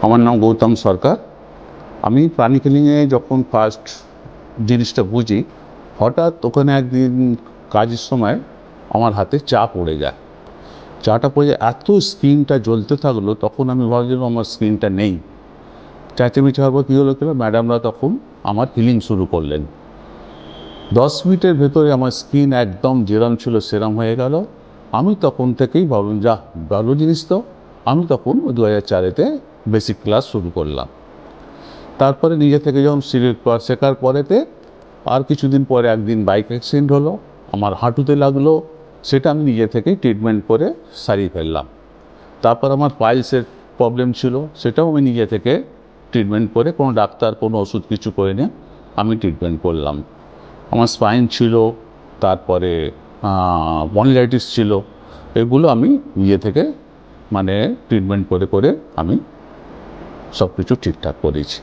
আমার নাম গৌতম সরকার। আমি প্রাণিক হিলিংয়ে যখন ফার্স্ট জিনিসটা বুঝি, হঠাৎ ওখানে একদিন কাজের সময় আমার হাতে চা পড়ে যায়। চাটা পড়ে এত স্ক্রিনটা জ্বলতে থাকলো, তখন আমি ভাবছিলাম আমার স্ক্রিনটা নেই। চেঁচামেচি হওয়ার পর কী হলো কিনা, ম্যাডামরা তখন আমার হিলিং শুরু করলেন। 10 মিনিটের ভেতরে আমার স্ক্রিন একদম যেরম ছিল সেরম হয়ে গেল। আমি তখন থেকেই ভাবলাম, যা ভালো জিনিস তো। আমি তখন 2004-এতে বেসিক ক্লাস শুরু করলাম। তারপরে নিজে থেকে যখন শেখার পরেতে আর কিছুদিন পরে একদিন বাইক অ্যাক্সিডেন্ট হলো, আমার হাঁটুতে লাগলো। সেটা আমি নিজে থেকেই ট্রিটমেন্ট করে সারিয়ে ফেললাম। তারপর আমার পাইলসের প্রবলেম ছিল, সেটাও আমি নিজে থেকে ট্রিটমেন্ট করে, কোনো ডাক্তার কোনো ওষুধ কিছু করে নিয়ে আমি ট্রিটমেন্ট করলাম। আমার স্পাইন ছিল, তারপরে স্পন্ডিলাইটিস ছিল। এগুলো আমি নিজে থেকে ট্রিটমেন্ট করে আমি সব কিছু ঠিকঠাক করেছি।